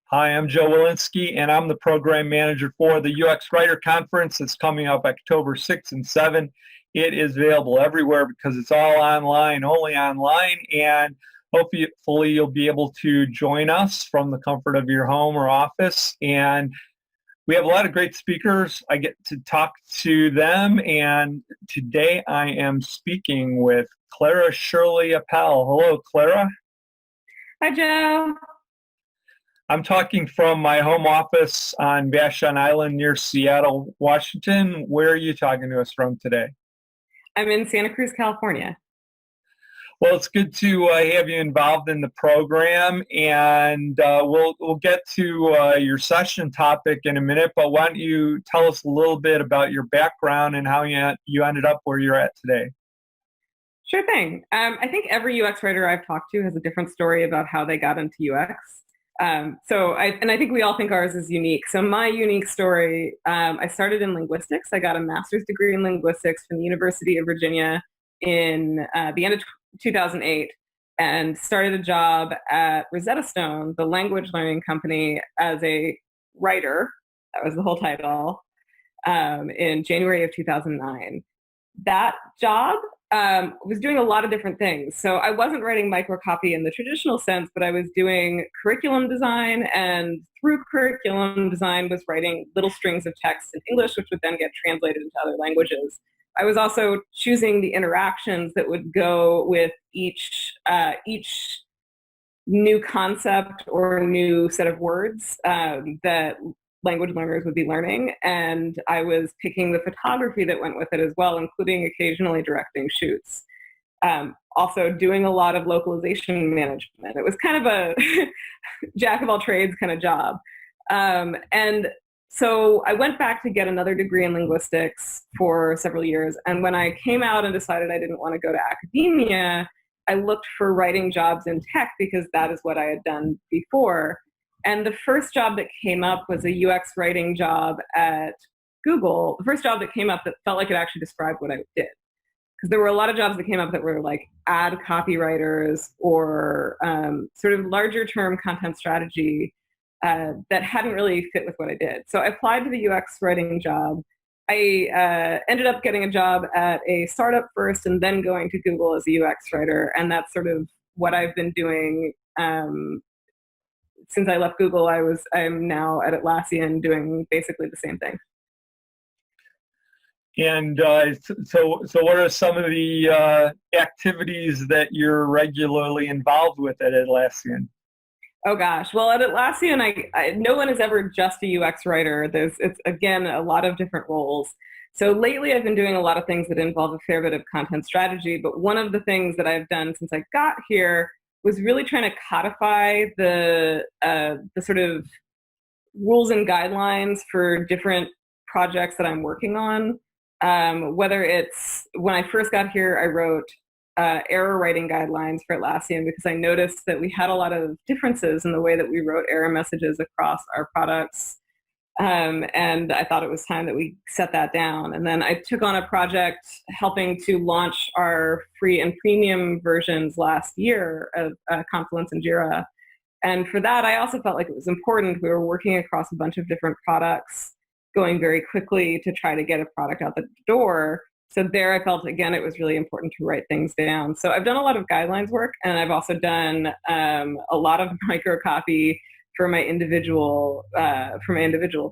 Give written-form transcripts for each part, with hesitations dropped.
Hi, I'm Joe Walensky, and I'm the program manager for the UX Writer Conference that's coming up October 6th and 7th. It is available everywhere because it's all online, only online, and hopefully you'll be able to join us from the comfort of your home or office. And we have a lot of great speakers. I get to talk to them, and today I am speaking with Clara Sherley-Appel. Hello, Clara. Hi, Joe. I'm talking from my home office on Vashon Island near Seattle, Washington. Where are you talking to us from today? I'm in Santa Cruz, California. Well, it's good to have you involved in the program, and we'll get to your session topic in a minute. But why don't you tell us a little bit about your background and how you ended up where you're at today? Sure thing. I think every UX writer I've talked to has a different story about how they got into UX. I think we all think ours is unique. So my unique story, I started in linguistics. I got a master's degree in linguistics from the University of Virginia in the end of 2008 and started a job at Rosetta Stone, the language learning company, as a writer. That was the whole title, in January of 2009. That job was doing a lot of different things. So I wasn't writing microcopy in the traditional sense, but I was doing curriculum design, and through curriculum design was writing little strings of text in English, which would then get translated into other languages. I was also choosing the interactions that would go with each new concept or new set of words that language learners would be learning. And I was picking the photography that went with it as well, including occasionally directing shoots. Also doing a lot of localization management. It was kind of a jack of all trades kind of job. And so I went back to get another degree in linguistics for several years. And when I came out and decided I didn't want to go to academia, I looked for writing jobs in tech because that is what I had done before. And the first job that came up was a UX writing job at Google. The first job that came up that felt like it actually described what I did. Because there were a lot of jobs that came up that were like ad copywriters or sort of larger term content strategy that hadn't really fit with what I did. So I applied to the UX writing job. I ended up getting a job at a startup first and then going to Google as a UX writer. And that's sort of what I've been doing since I left Google. I'm now at Atlassian doing basically the same thing. And so what are some of the activities that you're regularly involved with at Atlassian? Oh gosh, well at Atlassian, no one is ever just a UX writer. It's again a lot of different roles. So lately, I've been doing a lot of things that involve a fair bit of content strategy. But one of the things that I've done since I got here was really trying to codify the sort of rules and guidelines for different projects that I'm working on. Whether it's when I first got here, I wrote error writing guidelines for Atlassian because I noticed that we had a lot of differences in the way that we wrote error messages across our products. And I thought it was time that we set that down. And then I took on a project helping to launch our free and premium versions last year of Confluence and Jira. And for that, I also felt like it was important. We were working across a bunch of different products, going very quickly to try to get a product out the door. So there I felt, again, it was really important to write things down. So I've done a lot of guidelines work, and I've also done a lot of microcopy for my individual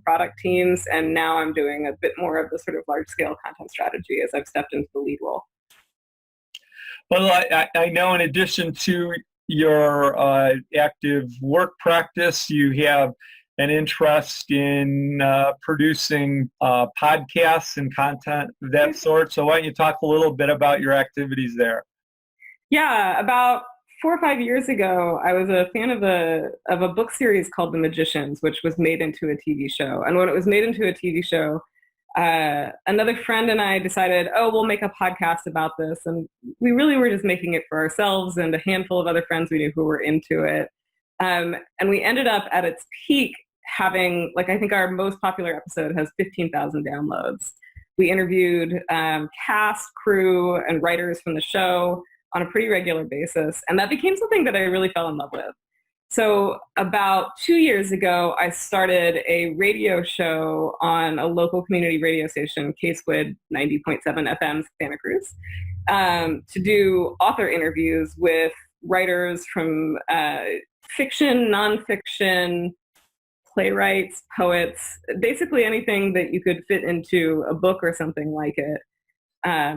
product teams. And now I'm doing a bit more of the sort of large scale content strategy as I've stepped into the lead role. Well, I know in addition to your active work practice, you have an interest in producing podcasts and content of that sort. So why don't you talk a little bit about your activities there? Yeah, about 4 or 5 years ago, I was a fan of a book series called The Magicians, which was made into a TV show. And when it was made into a TV show, another friend and I decided, oh, we'll make a podcast about this. And we really were just making it for ourselves and a handful of other friends we knew who were into it. And we ended up at its peak having, like, I think our most popular episode has 15,000 downloads. We interviewed cast, crew, and writers from the show on a pretty regular basis. And that became something that I really fell in love with. So about 2 years ago, I started a radio show on a local community radio station, K-Squid 90.7 FM, Santa Cruz, to do author interviews with writers from fiction, nonfiction, playwrights, poets, basically anything that you could fit into a book or something like it,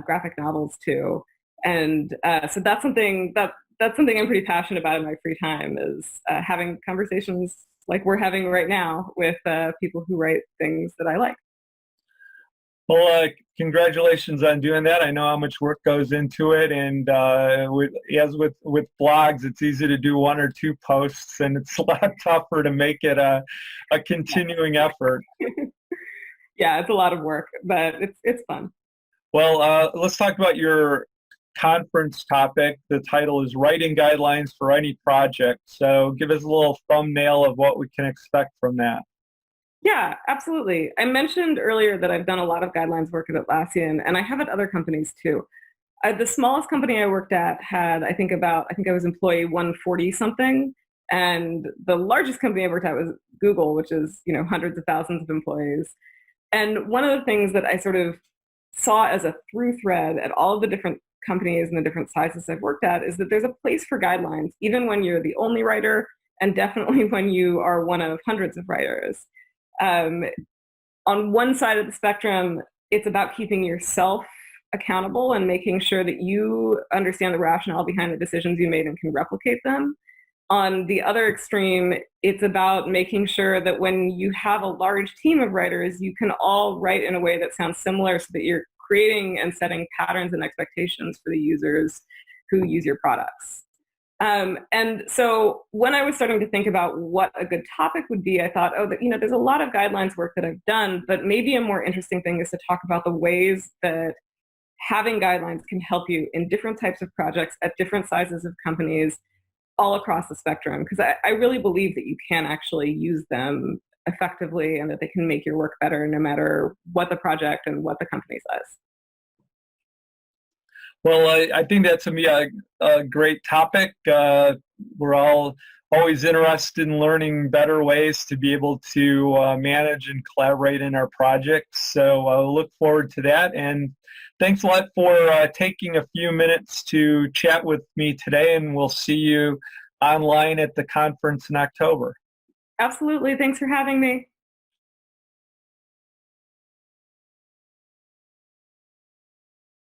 graphic novels too. And so that's something I'm pretty passionate about in my free time is having conversations like we're having right now with people who write things that I like. Well, congratulations on doing that. I know how much work goes into it, and as with blogs, it's easy to do one or two posts, and it's a lot tougher to make it a continuing effort. Yeah, it's a lot of work, but it's fun. Well, let's talk about your conference topic. The title is Writing Guidelines for Any Project. So give us a little thumbnail of what we can expect from that. Yeah, absolutely. I mentioned earlier that I've done a lot of guidelines work at Atlassian, and I have at other companies too. The smallest company I worked at had, I think I was employee 140 something, and the largest company I worked at was Google, which is, hundreds of thousands of employees. And one of the things that I sort of saw as a through thread at all of the different companies and the different sizes I've worked at is that there's a place for guidelines, even when you're the only writer, and definitely when you are one of hundreds of writers. On one side of the spectrum, it's about keeping yourself accountable and making sure that you understand the rationale behind the decisions you made and can replicate them. On the other extreme, it's about making sure that when you have a large team of writers, you can all write in a way that sounds similar so that you're creating and setting patterns and expectations for the users who use your products. And so when I was starting to think about what a good topic would be, I thought, there's a lot of guidelines work that I've done, but maybe a more interesting thing is to talk about the ways that having guidelines can help you in different types of projects at different sizes of companies all across the spectrum. Because I really believe that you can actually use them effectively and that they can make your work better no matter what the project and what the company says. Well, I think that's going to be a great topic. We're all always interested in learning better ways to be able to manage and collaborate in our projects. So I'll look forward to that. And thanks a lot for taking a few minutes to chat with me today, and we'll see you online at the conference in October. Absolutely. Thanks for having me.